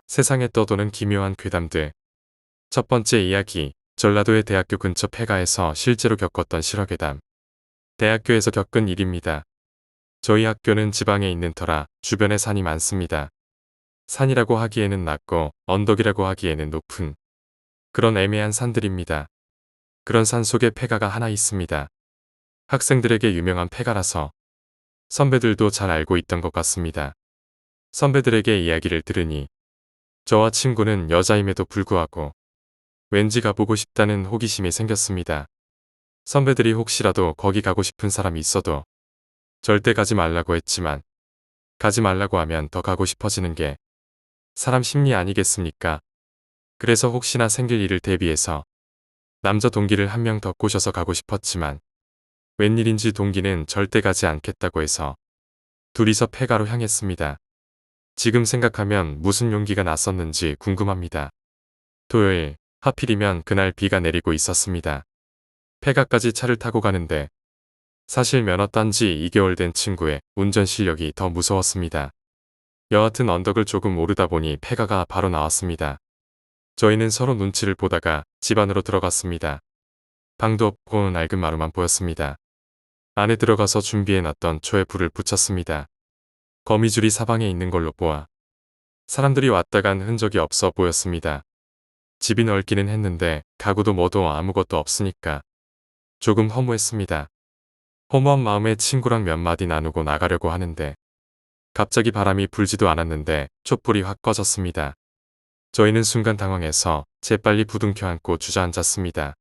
세상에 떠도는 기묘한 괴담들. 첫 번째 이야기, 전라도의 대학교 근처 폐가에서 실제로 겪었던 실화괴담. 대학교에서 겪은 일입니다. 저희 학교는 지방에 있는 터라 주변에 산이 많습니다. 산이라고 하기에는 낮고 언덕이라고 하기에는 높은 그런 애매한 산들입니다. 그런 산 속에 폐가가 하나 있습니다. 학생들에게 유명한 폐가라서 선배들도 잘 알고 있던 것 같습니다. 선배들에게 이야기를 들으니 저와 친구는 여자임에도 불구하고 왠지 가보고 싶다는 호기심이 생겼습니다. 선배들이 혹시라도 거기 가고 싶은 사람이 있어도 절대 가지 말라고 했지만 가지 말라고 하면 더 가고 싶어지는 게 사람 심리 아니겠습니까? 그래서 혹시나 생길 일을 대비해서 남자 동기를 한 명 더 꼬셔서 가고 싶었지만 웬일인지 동기는 절대 가지 않겠다고 해서 둘이서 폐가로 향했습니다. 지금 생각하면 무슨 용기가 났었는지 궁금합니다. 토요일, 하필이면 그날 비가 내리고 있었습니다. 폐가까지 차를 타고 가는데 사실 면허 딴 지 2개월 된 친구의 운전 실력이 더 무서웠습니다. 여하튼 언덕을 조금 오르다 보니 폐가가 바로 나왔습니다. 저희는 서로 눈치를 보다가 집 안으로 들어갔습니다. 방도 없고 낡은 마루만 보였습니다. 안에 들어가서 준비해놨던 초에 불을 붙였습니다. 거미줄이 사방에 있는 걸로 보아 사람들이 왔다 간 흔적이 없어 보였습니다. 집이 넓기는 했는데 가구도 뭐도 아무것도 없으니까 조금 허무했습니다. 허무한 마음에 친구랑 몇 마디 나누고 나가려고 하는데 갑자기 바람이 불지도 않았는데 촛불이 확 꺼졌습니다. 저희는 순간 당황해서 재빨리 부둥켜 안고 주저앉았습니다.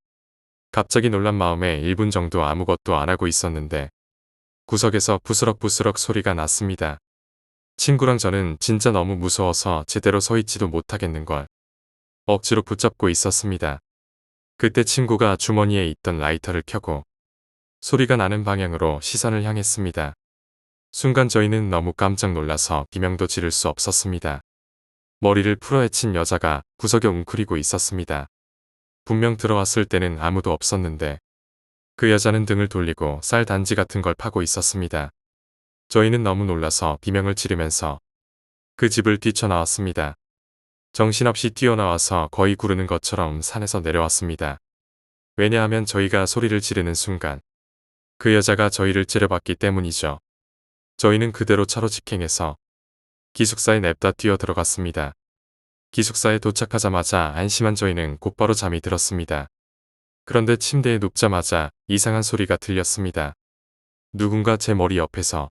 갑자기 놀란 마음에 1분 정도 아무것도 안 하고 있었는데 구석에서 부스럭부스럭 소리가 났습니다. 친구랑 저는 진짜 너무 무서워서 제대로 서 있지도 못하겠는걸 억지로 붙잡고 있었습니다. 그때 친구가 주머니에 있던 라이터를 켜고 소리가 나는 방향으로 시선을 향했습니다. 순간 저희는 너무 깜짝 놀라서 비명도 지를 수 없었습니다. 머리를 풀어헤친 여자가 구석에 웅크리고 있었습니다. 분명 들어왔을 때는 아무도 없었는데 그 여자는 등을 돌리고 쌀 단지 같은 걸 파고 있었습니다. 저희는 너무 놀라서 비명을 지르면서 그 집을 뛰쳐나왔습니다. 정신없이 뛰어나와서 거의 구르는 것처럼 산에서 내려왔습니다. 왜냐하면 저희가 소리를 지르는 순간 그 여자가 저희를 째려봤기 때문이죠. 저희는 그대로 차로 직행해서 기숙사에 냅다 뛰어 들어갔습니다. 기숙사에 도착하자마자 안심한 저희는 곧바로 잠이 들었습니다. 그런데 침대에 눕자마자 이상한 소리가 들렸습니다. 누군가 제 머리 옆에서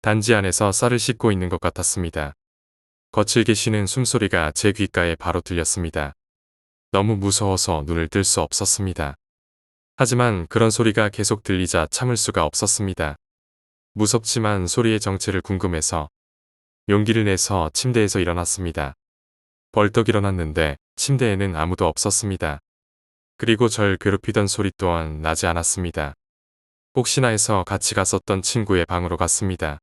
단지 안에서 쌀을 씻고 있는 것 같았습니다. 거칠게 쉬는 숨소리가 제 귓가에 바로 들렸습니다. 너무 무서워서 눈을 뜰 수 없었습니다. 하지만 그런 소리가 계속 들리자 참을 수가 없었습니다. 무섭지만 소리의 정체를 궁금해서 용기를 내서 침대에서 일어났습니다. 벌떡 일어났는데 침대에는 아무도 없었습니다. 그리고 절 괴롭히던 소리 또한 나지 않았습니다. 혹시나 해서 같이 갔었던 친구의 방으로 갔습니다.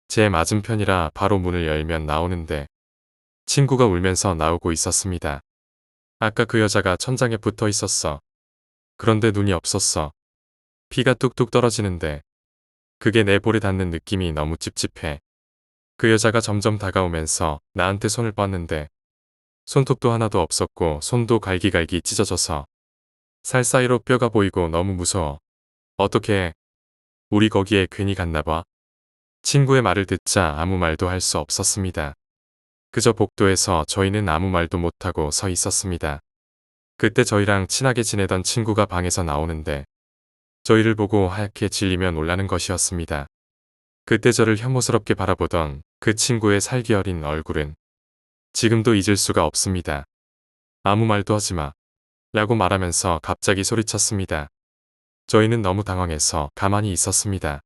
제 맞은편이라 바로 문을 열면 나오는데 친구가 울면서 나오고 있었습니다. 아까 그 여자가 천장에 붙어 있었어. 그런데 눈이 없었어. 피가 뚝뚝 떨어지는데 그게 내 볼에 닿는 느낌이 너무 찝찝해. 그 여자가 점점 다가오면서 나한테 손을 뻗는데 손톱도 하나도 없었고 손도 갈기갈기 찢어져서 살 사이로 뼈가 보이고 너무 무서워. 어떡해. 우리 거기에 괜히 갔나봐. 친구의 말을 듣자 아무 말도 할 수 없었습니다. 그저 복도에서 저희는 아무 말도 못하고 서 있었습니다. 그때 저희랑 친하게 지내던 친구가 방에서 나오는데 저희를 보고 하얗게 질리며 놀라는 것이었습니다. 그때 저를 혐오스럽게 바라보던 그 친구의 살기 어린 얼굴은 지금도 잊을 수가 없습니다. 아무 말도 하지 마. 라고 말하면서 갑자기 소리쳤습니다. 저희는 너무 당황해서 가만히 있었습니다.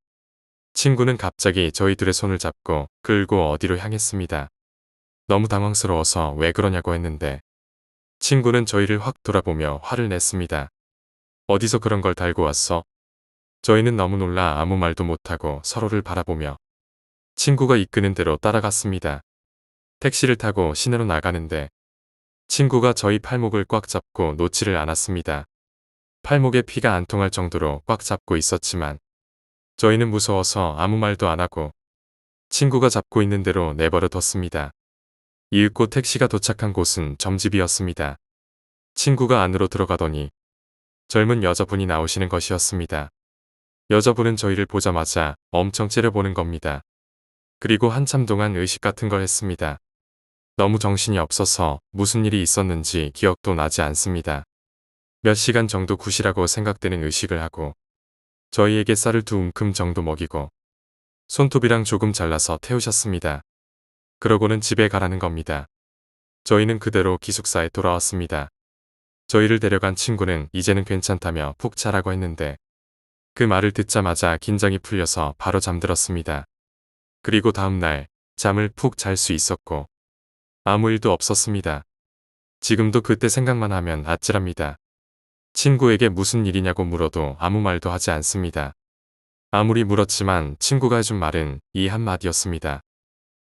친구는 갑자기 저희 둘의 손을 잡고 끌고 어디로 향했습니다. 너무 당황스러워서 왜 그러냐고 했는데 친구는 저희를 확 돌아보며 화를 냈습니다. 어디서 그런 걸 달고 왔어? 저희는 너무 놀라 아무 말도 못하고 서로를 바라보며 친구가 이끄는 대로 따라갔습니다. 택시를 타고 시내로 나가는데 친구가 저희 팔목을 꽉 잡고 놓지를 않았습니다. 팔목에 피가 안 통할 정도로 꽉 잡고 있었지만 저희는 무서워서 아무 말도 안 하고 친구가 잡고 있는 대로 내버려 뒀습니다. 이윽고 택시가 도착한 곳은 점집이었습니다. 친구가 안으로 들어가더니 젊은 여자분이 나오시는 것이었습니다. 여자분은 저희를 보자마자 엄청 째려보는 겁니다. 그리고 한참 동안 의식 같은 걸 했습니다. 너무 정신이 없어서 무슨 일이 있었는지 기억도 나지 않습니다. 몇 시간 정도 굿이라고 생각되는 의식을 하고 저희에게 쌀을 2움큼 정도 먹이고 손톱이랑 조금 잘라서 태우셨습니다. 그러고는 집에 가라는 겁니다. 저희는 그대로 기숙사에 돌아왔습니다. 저희를 데려간 친구는 이제는 괜찮다며 푹 자라고 했는데 그 말을 듣자마자 긴장이 풀려서 바로 잠들었습니다. 그리고 다음날 잠을 푹 잘 수 있었고 아무 일도 없었습니다. 지금도 그때 생각만 하면 아찔합니다. 친구에게 무슨 일이냐고 물어도 아무 말도 하지 않습니다. 아무리 물었지만 친구가 해준 말은 이 한마디였습니다.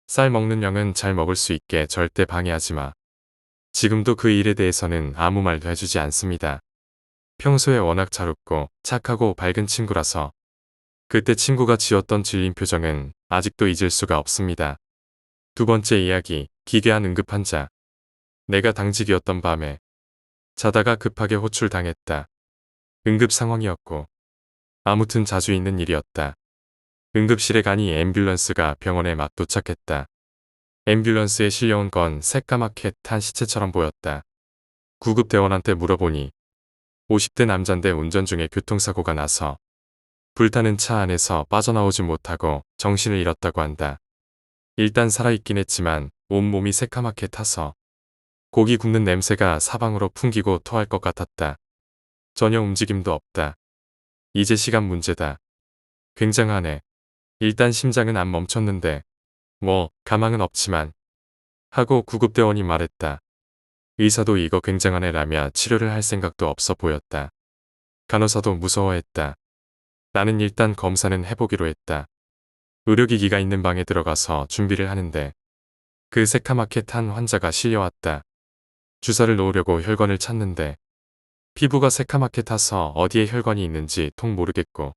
쌀 먹는 영은 잘 먹을 수 있게 절대 방해하지 마. 지금도 그 일에 대해서는 아무 말도 해주지 않습니다. 평소에 워낙 잘 웃고 착하고 밝은 친구라서 그때 친구가 지었던 질린 표정은 아직도 잊을 수가 없습니다. 두 번째 이야기, 기괴한 응급환자. 내가 당직이었던 밤에 자다가 급하게 호출당했다. 응급 상황이었고 아무튼 자주 있는 일이었다. 응급실에 가니 앰뷸런스가 병원에 막 도착했다. 앰뷸런스에 실려온 건 새까맣게 탄 시체처럼 보였다. 구급대원한테 물어보니 50대 남잔데 운전 중에 교통사고가 나서 불타는 차 안에서 빠져나오지 못하고 정신을 잃었다고 한다. 일단 살아있긴 했지만 온몸이 새까맣게 타서 고기 굽는 냄새가 사방으로 풍기고 토할 것 같았다. 전혀 움직임도 없다. 이제 시간 문제다. 굉장하네. 일단 심장은 안 멈췄는데 뭐 가망은 없지만 하고 구급대원이 말했다. 의사도 이거 굉장하네 라며 치료를 할 생각도 없어 보였다. 간호사도 무서워했다. 나는 일단 검사는 해보기로 했다. 의료기기가 있는 방에 들어가서 준비를 하는데 그 새카맣게 탄 환자가 실려왔다. 주사를 놓으려고 혈관을 찾는데 피부가 새카맣게 타서 어디에 혈관이 있는지 통 모르겠고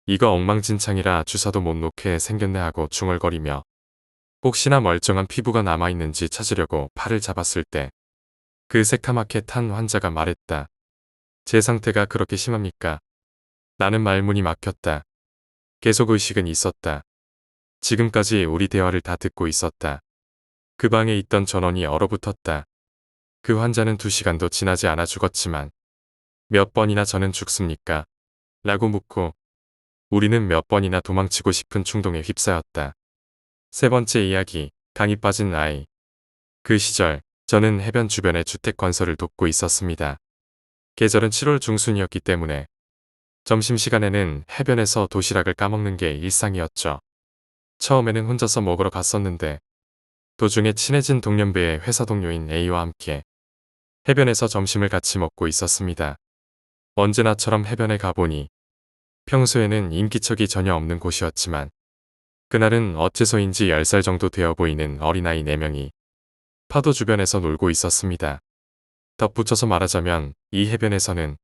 이거 엉망진창이라 주사도 못 놓게 생겼네 하고 중얼거리며 혹시나 멀쩡한 피부가 남아있는지 찾으려고 팔을 잡았을 때 그 새카맣게 탄 환자가 말했다. 제 상태가 그렇게 심합니까? 나는 말문이 막혔다. 계속 의식은 있었다. 지금까지 우리 대화를 다 듣고 있었다. 그 방에 있던 전원이 얼어붙었다. 그 환자는 2시간도 지나지 않아 죽었지만 몇 번이나 저는 죽습니까? 라고 묻고 우리는 몇 번이나 도망치고 싶은 충동에 휩싸였다. 세 번째 이야기, 강이 빠진 아이. 그 시절 저는 해변 주변의 주택 건설을 돕고 있었습니다. 계절은 7월 중순이었기 때문에 점심시간에는 해변에서 도시락을 까먹는 게 일상이었죠. 처음에는 혼자서 먹으러 갔었는데 도중에 친해진 동년배의 회사 동료인 A와 함께 해변에서 점심을 같이 먹고 있었습니다. 언제나처럼 해변에 가보니 평소에는 인기척이 전혀 없는 곳이었지만 그날은 어째서인지 10살 정도 되어 보이는 어린아이 4명이 파도 주변에서 놀고 있었습니다. 덧붙여서 말하자면 이 해변에서는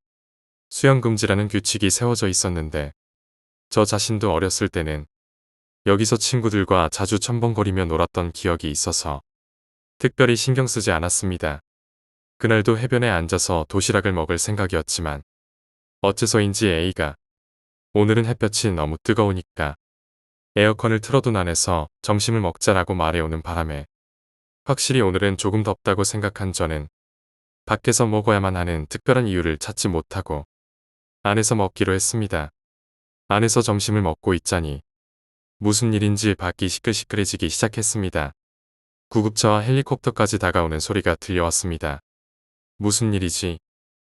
수영금지라는 규칙이 세워져 있었는데 저 자신도 어렸을 때는 여기서 친구들과 자주 첨벙거리며 놀았던 기억이 있어서 특별히 신경 쓰지 않았습니다. 그날도 해변에 앉아서 도시락을 먹을 생각이었지만 어째서인지 A가 오늘은 햇볕이 너무 뜨거우니까 에어컨을 틀어둔 안에서 점심을 먹자라고 말해오는 바람에 확실히 오늘은 조금 덥다고 생각한 저는 밖에서 먹어야만 하는 특별한 이유를 찾지 못하고 안에서 먹기로 했습니다. 안에서 점심을 먹고 있자니 무슨 일인지 밖이 시끌시끌해지기 시작했습니다. 구급차와 헬리콥터까지 다가오는 소리가 들려왔습니다. 무슨 일이지?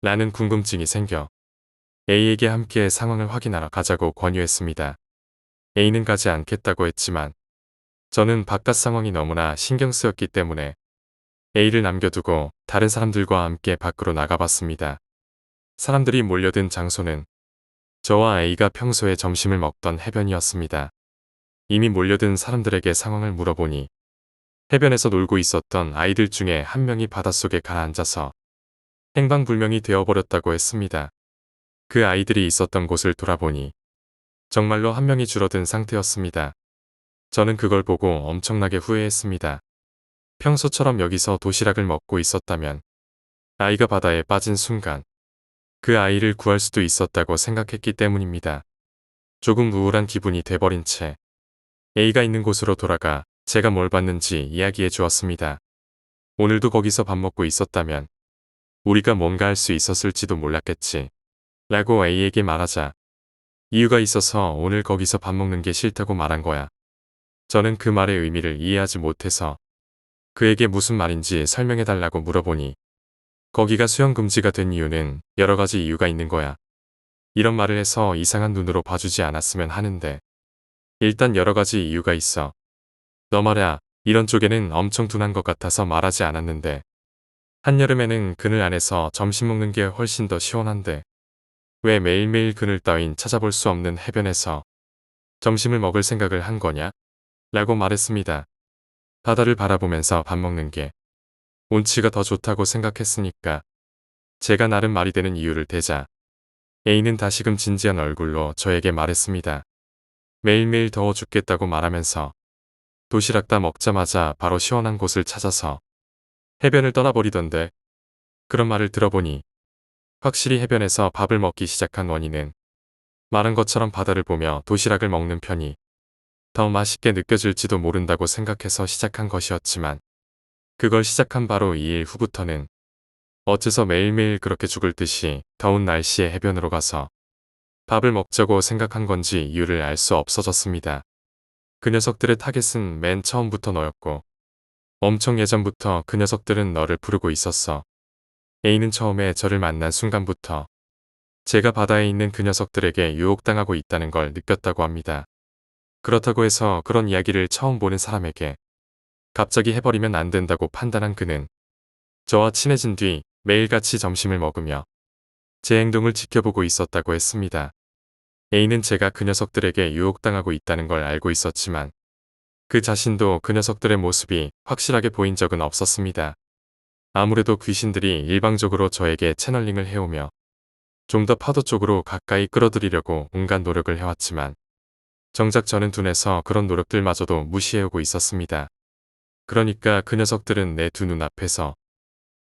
라는 궁금증이 생겨 A에게 함께 상황을 확인하러 가자고 권유했습니다. A는 가지 않겠다고 했지만 저는 바깥 상황이 너무나 신경 쓰였기 때문에 A를 남겨두고 다른 사람들과 함께 밖으로 나가봤습니다. 사람들이 몰려든 장소는 저와 A가 평소에 점심을 먹던 해변이었습니다. 이미 몰려든 사람들에게 상황을 물어보니 해변에서 놀고 있었던 아이들 중에 한 명이 바닷속에 가라앉아서 행방불명이 되어버렸다고 했습니다. 그 아이들이 있었던 곳을 돌아보니 정말로 한 명이 줄어든 상태였습니다. 저는 그걸 보고 엄청나게 후회했습니다. 평소처럼 여기서 도시락을 먹고 있었다면 아이가 바다에 빠진 순간 그 아이를 구할 수도 있었다고 생각했기 때문입니다. 조금 우울한 기분이 돼버린 채 A가 있는 곳으로 돌아가 제가 뭘 봤는지 이야기해 주었습니다. 오늘도 거기서 밥 먹고 있었다면 우리가 뭔가 할 수 있었을지도 몰랐겠지. 라고 A에게 말하자 이유가 있어서 오늘 거기서 밥 먹는 게 싫다고 말한 거야. 저는 그 말의 의미를 이해하지 못해서 그에게 무슨 말인지 설명해 달라고 물어보니 거기가 수영 금지가 된 이유는 여러 가지 이유가 있는 거야. 이런 말을 해서 이상한 눈으로 봐주지 않았으면 하는데 일단 여러 가지 이유가 있어. 너 말야 이런 쪽에는 엄청 둔한 것 같아서 말하지 않았는데 한여름에는 그늘 안에서 점심 먹는 게 훨씬 더 시원한데 왜 매일매일 그늘 따윈 찾아볼 수 없는 해변에서 점심을 먹을 생각을 한 거냐? 라고 말했습니다. 바다를 바라보면서 밥 먹는 게 운치가 더 좋다고 생각했으니까 제가 나름 말이 되는 이유를 대자 A는 다시금 진지한 얼굴로 저에게 말했습니다. 매일매일 더워 죽겠다고 말하면서 도시락 다 먹자마자 바로 시원한 곳을 찾아서 해변을 떠나버리던데 그런 말을 들어보니 확실히 해변에서 밥을 먹기 시작한 원인은 말한 것처럼 바다를 보며 도시락을 먹는 편이 더 맛있게 느껴질지도 모른다고 생각해서 시작한 것이었지만 그걸 시작한 바로 2일 후부터는 어째서 매일매일 그렇게 죽을 듯이 더운 날씨에 해변으로 가서 밥을 먹자고 생각한 건지 이유를 알 수 없어졌습니다. 그 녀석들의 타겟은 맨 처음부터 너였고 엄청 예전부터 그 녀석들은 너를 부르고 있었어. A는 처음에 저를 만난 순간부터 제가 바다에 있는 그 녀석들에게 유혹당하고 있다는 걸 느꼈다고 합니다. 그렇다고 해서 그런 이야기를 처음 보는 사람에게 갑자기 해버리면 안 된다고 판단한 그는 저와 친해진 뒤 매일같이 점심을 먹으며 제 행동을 지켜보고 있었다고 했습니다. A는 제가 그 녀석들에게 유혹당하고 있다는 걸 알고 있었지만 그 자신도 그 녀석들의 모습이 확실하게 보인 적은 없었습니다. 아무래도 귀신들이 일방적으로 저에게 채널링을 해오며 좀 더 파도 쪽으로 가까이 끌어들이려고 온갖 노력을 해왔지만 정작 저는 둔해서 그런 노력들마저도 무시해오고 있었습니다. 그러니까 그 녀석들은 내 두 눈앞에서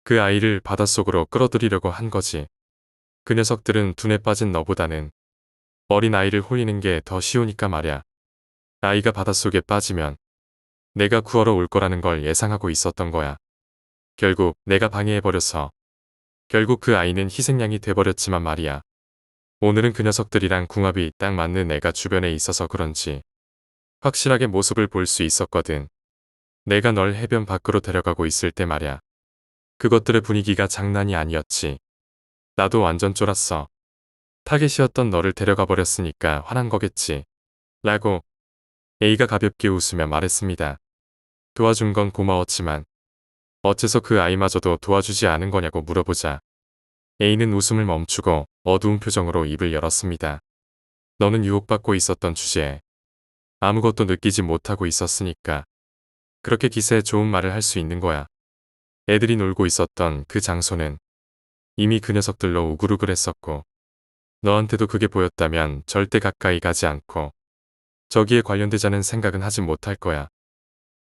그 아이를 바닷속으로 끌어들이려고 한 거지. 그 녀석들은 둔에 빠진 너보다는 어린 아이를 홀리는 게 더 쉬우니까 말야. 아이가 바닷속에 빠지면 내가 구하러 올 거라는 걸 예상하고 있었던 거야. 결국 내가 방해해버려서 결국 그 아이는 희생양이 돼버렸지만 말이야. 오늘은 그 녀석들이랑 궁합이 딱 맞는 애가 주변에 있어서 그런지 확실하게 모습을 볼 수 있었거든. 내가 널 해변 밖으로 데려가고 있을 때 말야. 그것들의 분위기가 장난이 아니었지. 나도 완전 쫄았어. 타겟이었던 너를 데려가 버렸으니까 화난 거겠지. 라고 A가 가볍게 웃으며 말했습니다. 도와준 건 고마웠지만 어째서 그 아이마저도 도와주지 않은 거냐고 물어보자 A는 웃음을 멈추고 어두운 표정으로 입을 열었습니다. 너는 유혹받고 있었던 주제에 아무것도 느끼지 못하고 있었으니까 그렇게 기세에 좋은 말을 할 수 있는 거야. 애들이 놀고 있었던 그 장소는 이미 그 녀석들로 우글우글했었고 너한테도 그게 보였다면 절대 가까이 가지 않고 저기에 관련되자는 생각은 하지 못할 거야.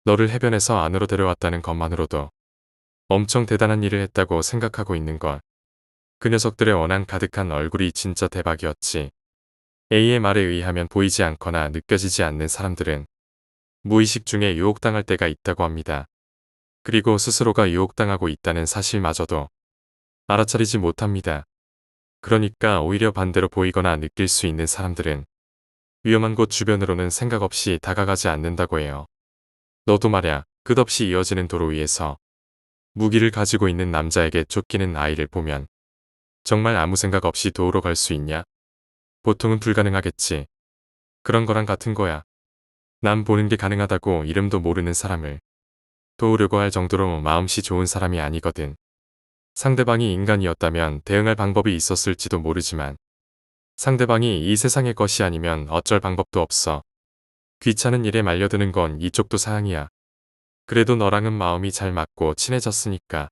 너를 해변에서 안으로 데려왔다는 것만으로도 엄청 대단한 일을 했다고 생각하고 있는 걸. 그 녀석들의 원한 가득한 얼굴이 진짜 대박이었지. A의 말에 의하면 보이지 않거나 느껴지지 않는 사람들은 무의식 중에 유혹당할 때가 있다고 합니다. 그리고 스스로가 유혹당하고 있다는 사실마저도 알아차리지 못합니다. 그러니까 오히려 반대로 보이거나 느낄 수 있는 사람들은 위험한 곳 주변으로는 생각 없이 다가가지 않는다고 해요. 너도 말야 끝없이 이어지는 도로 위에서 무기를 가지고 있는 남자에게 쫓기는 아이를 보면 정말 아무 생각 없이 도우러 갈 수 있냐? 보통은 불가능하겠지. 그런 거랑 같은 거야. 남 보는 게 가능하다고 이름도 모르는 사람을 도우려고 할 정도로 마음씨 좋은 사람이 아니거든. 상대방이 인간이었다면 대응할 방법이 있었을지도 모르지만 상대방이 이 세상의 것이 아니면 어쩔 방법도 없어. 귀찮은 일에 말려드는 건 이쪽도 사양이야. 그래도 너랑은 마음이 잘 맞고 친해졌으니까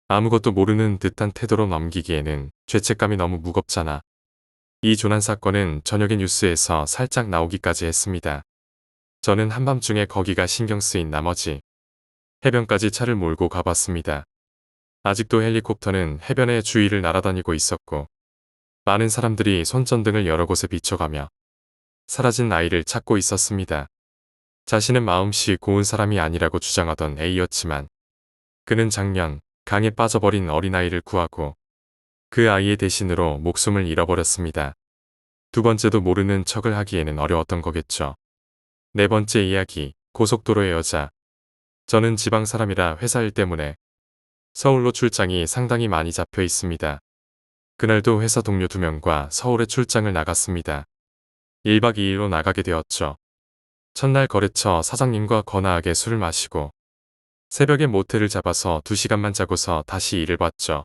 아무것도 모르는 듯한 태도로 넘기기에는 죄책감이 너무 무겁잖아. 이 조난 사건은 저녁에 뉴스에서 살짝 나오기까지 했습니다. 저는 한밤중에 거기가 신경 쓰인 나머지 해변까지 차를 몰고 가봤습니다. 아직도 헬리콥터는 해변의 주위를 날아다니고 있었고 많은 사람들이 손전등을 여러 곳에 비춰가며 사라진 아이를 찾고 있었습니다. 자신은 마음씨 고운 사람이 아니라고 주장하던 A였지만 그는 작년 강에 빠져버린 어린아이를 구하고 그 아이의 대신으로 목숨을 잃어버렸습니다. 두 번째도 모르는 척을 하기에는 어려웠던 거겠죠. 네 번째 이야기, 고속도로의 여자. 저는 지방 사람이라 회사 일 때문에 서울로 출장이 상당히 많이 잡혀 있습니다. 그날도 회사 동료 2명과 서울에 출장을 나갔습니다. 1박 2일로 나가게 되었죠. 첫날 거래처 사장님과 거나하게 술을 마시고 새벽에 모텔을 잡아서 2시간만 자고서 다시 일을 봤죠.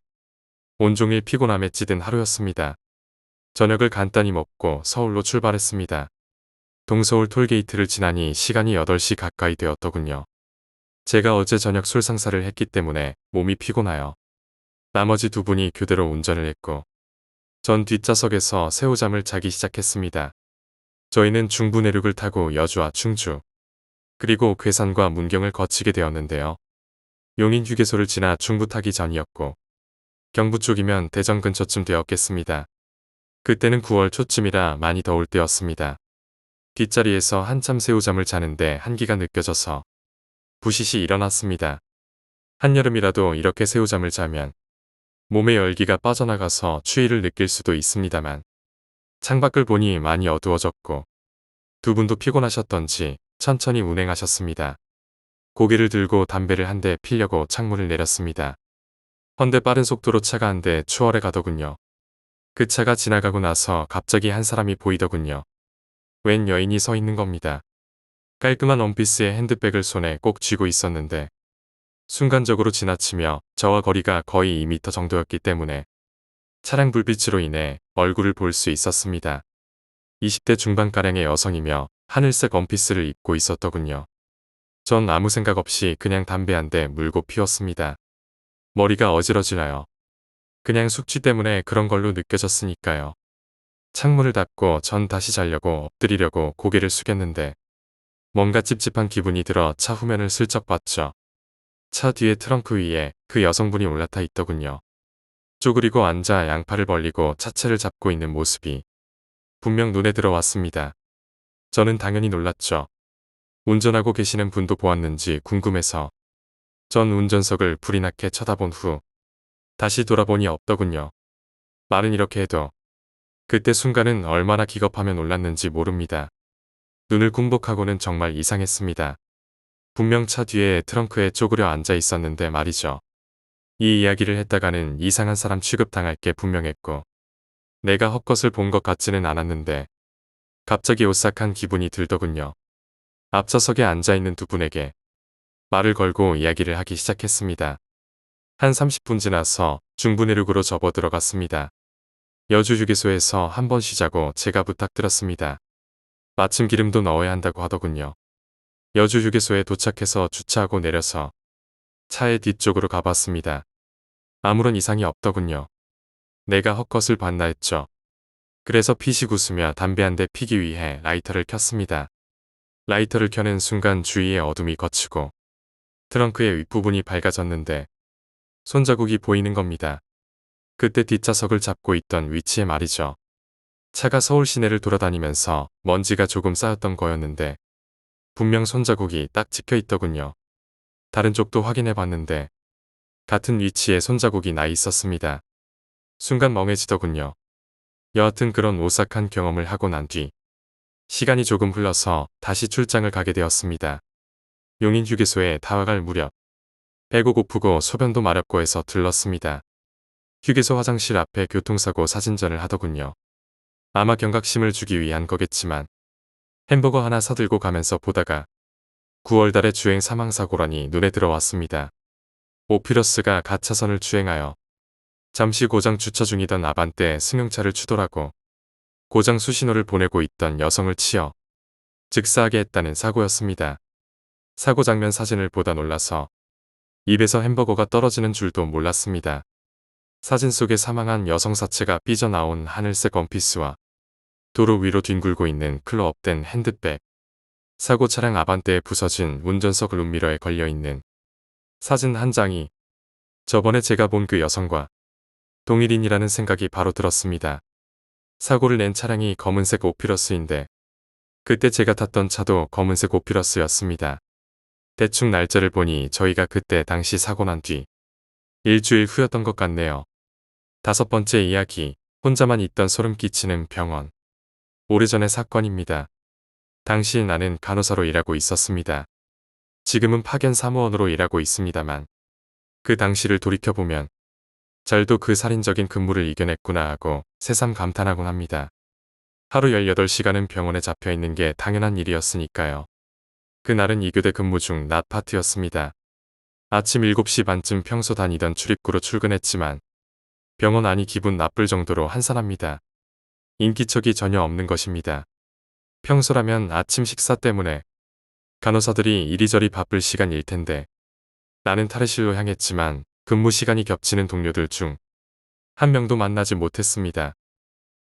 온종일 피곤함에 찌든 하루였습니다. 저녁을 간단히 먹고 서울로 출발했습니다. 동서울 톨게이트를 지나니 시간이 8시 가까이 되었더군요. 제가 어제 저녁 술상사를 했기 때문에 몸이 피곤하여 나머지 2분이 교대로 운전을 했고 전 뒷좌석에서 새우잠을 자기 시작했습니다. 저희는 중부 내륙을 타고 여주와 충주 그리고 괴산과 문경을 거치게 되었는데요. 용인 휴게소를 지나 중부 타기 전이었고 경부 쪽이면 대전 근처쯤 되었겠습니다. 그때는 9월 초쯤이라 많이 더울 때였습니다. 뒷자리에서 한참 새우잠을 자는데 한기가 느껴져서 부시시 일어났습니다. 한여름이라도 이렇게 새우잠을 자면 몸의 열기가 빠져나가서 추위를 느낄 수도 있습니다만 창밖을 보니 많이 어두워졌고 2분도 피곤하셨던지 천천히 운행하셨습니다. 고개를 들고 담배를 한 대 피려고 창문을 내렸습니다. 헌데 빠른 속도로 차가 한 대 추월해 가더군요. 그 차가 지나가고 나서 갑자기 한 사람이 보이더군요. 웬 여인이 서 있는 겁니다. 깔끔한 원피스에 핸드백을 손에 꼭 쥐고 있었는데 순간적으로 지나치며 저와 거리가 거의 2m 정도였기 때문에 차량 불빛으로 인해 얼굴을 볼 수 있었습니다. 20대 중반가량의 여성이며 하늘색 원피스를 입고 있었더군요. 전 아무 생각 없이 그냥 담배 한 대 물고 피웠습니다. 머리가 어지러지나요? 그냥 숙취 때문에 그런 걸로 느껴졌으니까요. 창문을 닫고 전 다시 자려고 엎드리려고 고개를 숙였는데 뭔가 찝찝한 기분이 들어 차 후면을 슬쩍 봤죠. 차 뒤에 트렁크 위에 그 여성분이 올라타 있더군요. 쪼그리고 앉아 양팔을 벌리고 차체를 잡고 있는 모습이 분명 눈에 들어왔습니다. 저는 당연히 놀랐죠. 운전하고 계시는 분도 보았는지 궁금해서 전 운전석을 불이 나게 쳐다본 후 다시 돌아보니 없더군요. 말은 이렇게 해도 그때 순간은 얼마나 기겁하며 놀랐는지 모릅니다. 눈을 꿈벅하고는 정말 이상했습니다. 분명 차 뒤에 트렁크에 쪼그려 앉아 있었는데 말이죠. 이 이야기를 했다가는 이상한 사람 취급당할 게 분명했고 내가 헛것을 본 것 같지는 않았는데 갑자기 오싹한 기분이 들더군요. 앞좌석에 앉아있는 2분에게 말을 걸고 이야기를 하기 시작했습니다. 한 30분 지나서 중부 내륙으로 접어 들어갔습니다. 여주 휴게소에서 한번 쉬자고 제가 부탁드렸습니다. 마침 기름도 넣어야 한다고 하더군요. 여주 휴게소에 도착해서 주차하고 내려서 차의 뒤쪽으로 가봤습니다. 아무런 이상이 없더군요. 내가 헛것을 봤나 했죠. 그래서 피식 웃으며 담배 한 대 피기 위해 라이터를 켰습니다. 라이터를 켜는 순간 주위의 어둠이 걷히고 트렁크의 윗부분이 밝아졌는데 손자국이 보이는 겁니다. 그때 뒷좌석을 잡고 있던 위치에 말이죠. 차가 서울 시내를 돌아다니면서 먼지가 조금 쌓였던 거였는데 분명 손자국이 딱 찍혀 있더군요. 다른 쪽도 확인해 봤는데 같은 위치에 손자국이 나 있었습니다. 순간 멍해지더군요. 여하튼 그런 오싹한 경험을 하고 난 뒤 시간이 조금 흘러서 다시 출장을 가게 되었습니다. 용인 휴게소에 다가갈 무렵 배고 고프고 소변도 마렵고 해서 들렀습니다. 휴게소 화장실 앞에 교통사고 사진전을 하더군요. 아마 경각심을 주기 위한 거겠지만 햄버거 하나 사들고 가면서 보다가 9월 달에 주행 사망사고라니 눈에 들어왔습니다. 오피러스가 가차선을 주행하여 잠시 고장 주차 중이던 아반떼 승용차를 추돌하고 고장 수신호를 보내고 있던 여성을 치어 즉사하게 했다는 사고였습니다. 사고 장면 사진을 보다 놀라서 입에서 햄버거가 떨어지는 줄도 몰랐습니다. 사진 속에 사망한 여성 사체가 삐져나온 하늘색 원피스와 도로 위로 뒹굴고 있는 클로업된 핸드백, 사고 차량 아반떼에 부서진 운전석 룸미러에 걸려있는 사진 한 장이 저번에 제가 본 그 여성과 동일인이라는 생각이 바로 들었습니다. 사고를 낸 차량이 검은색 오피러스인데 그때 제가 탔던 차도 검은색 오피러스였습니다. 대충 날짜를 보니 저희가 그때 당시 사고 난 뒤 일주일 후였던 것 같네요. 다섯 번째 이야기, 혼자만 있던 소름 끼치는 병원. 오래전의 사건입니다. 당시 나는 간호사로 일하고 있었습니다. 지금은 파견 사무원으로 일하고 있습니다만 그 당시를 돌이켜보면 잘도 그 살인적인 근무를 이겨냈구나 하고 새삼 감탄하곤 합니다. 하루 18시간은 병원에 잡혀있는 게 당연한 일이었으니까요. 그날은 2교대 근무 중 낮 파트였습니다. 아침 7시 반쯤 평소 다니던 출입구로 출근했지만 병원 안이 기분 나쁠 정도로 한산합니다. 인기척이 전혀 없는 것입니다. 평소라면 아침 식사 때문에 간호사들이 이리저리 바쁠 시간일 텐데 나는 탈의실로 향했지만 근무 시간이 겹치는 동료들 중 한 명도 만나지 못했습니다.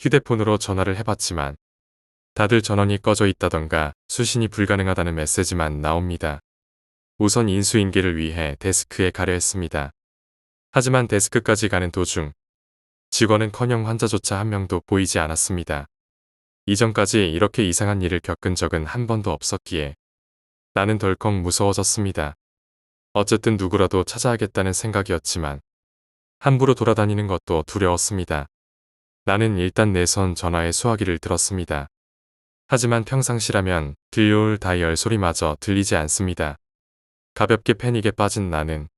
휴대폰으로 전화를 해봤지만 다들 전원이 꺼져 있다던가 수신이 불가능하다는 메시지만 나옵니다. 우선 인수인계를 위해 데스크에 가려 했습니다. 하지만 데스크까지 가는 도중 직원은커녕 환자조차 한 명도 보이지 않았습니다. 이전까지 이렇게 이상한 일을 겪은 적은 한 번도 없었기에 나는 덜컥 무서워졌습니다. 어쨌든 누구라도 찾아야겠다는 생각이었지만 함부로 돌아다니는 것도 두려웠습니다. 나는 일단 내선 전화에 수화기를 들었습니다. 하지만 평상시라면 들려올 다이얼 소리마저 들리지 않습니다. 가볍게 패닉에 빠진 나는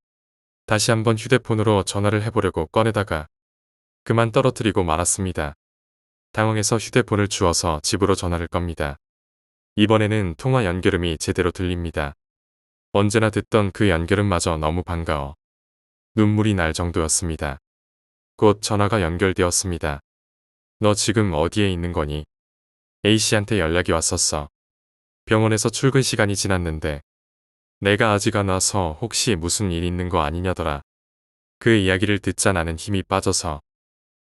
다시 한번 휴대폰으로 전화를 해보려고 꺼내다가 그만 떨어뜨리고 말았습니다. 당황해서 휴대폰을 주워서 집으로 전화를 겁니다. 이번에는 통화 연결음이 제대로 들립니다. 언제나 듣던 그 연결음마저 너무 반가워 눈물이 날 정도였습니다. 곧 전화가 연결되었습니다. 너 지금 어디에 있는 거니? A씨한테 연락이 왔었어. 병원에서 출근 시간이 지났는데 내가 아직 안 와서 혹시 무슨 일 있는 거 아니냐더라. 그 이야기를 듣자 나는 힘이 빠져서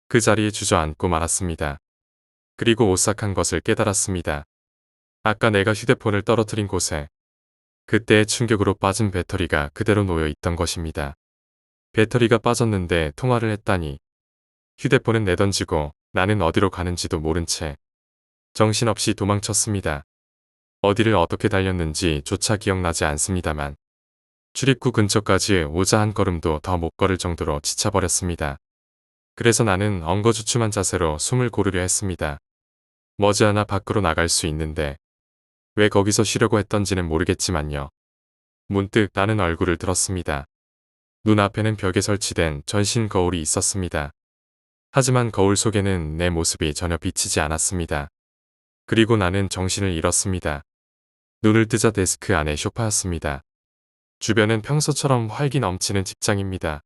그 자리에 주저앉고 말았습니다. 그리고 오싹한 것을 깨달았습니다. 아까 내가 휴대폰을 떨어뜨린 곳에 그때의 충격으로 빠진 배터리가 그대로 놓여 있던 것입니다. 배터리가 빠졌는데 통화를 했다니. 휴대폰은 내던지고 나는 어디로 가는지도 모른 채 정신없이 도망쳤습니다. 어디를 어떻게 달렸는지 조차 기억나지 않습니다만 출입구 근처까지 오자 한 걸음도 더 못 걸을 정도로 지쳐버렸습니다. 그래서 나는 엉거주춤한 자세로 숨을 고르려 했습니다. 머지않아 밖으로 나갈 수 있는데 왜 거기서 쉬려고 했던지는 모르겠지만요. 문득 나는 얼굴을 들었습니다. 눈앞에는 벽에 설치된 전신 거울이 있었습니다. 하지만 거울 속에는 내 모습이 전혀 비치지 않았습니다. 그리고 나는 정신을 잃었습니다. 눈을 뜨자 데스크 안에 소파였습니다. 주변은 평소처럼 활기 넘치는 직장입니다.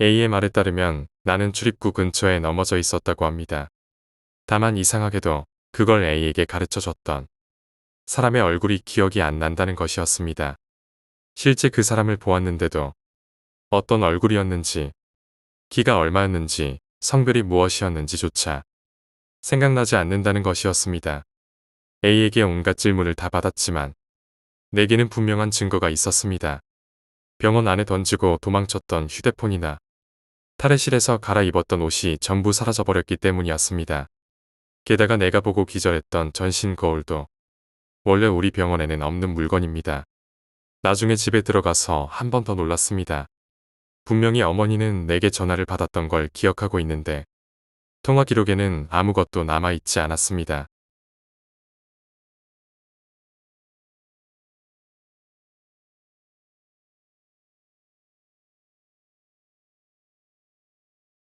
A의 말에 따르면 나는 출입구 근처에 넘어져 있었다고 합니다. 다만 이상하게도 그걸 A에게 가르쳐줬던 사람의 얼굴이 기억이 안 난다는 것이었습니다. 실제 그 사람을 보았는데도 어떤 얼굴이었는지, 키가 얼마였는지, 성별이 무엇이었는지조차 생각나지 않는다는 것이었습니다. A에게 온갖 질문을 다 받았지만 내게는 분명한 증거가 있었습니다. 병원 안에 던지고 도망쳤던 휴대폰이나 탈의실에서 갈아입었던 옷이 전부 사라져버렸기 때문이었습니다. 게다가 내가 보고 기절했던 전신 거울도 원래 우리 병원에는 없는 물건입니다. 나중에 집에 들어가서 한 번 더 놀랐습니다. 분명히 어머니는 내게 전화를 받았던 걸 기억하고 있는데 통화 기록에는 아무것도 남아있지 않았습니다.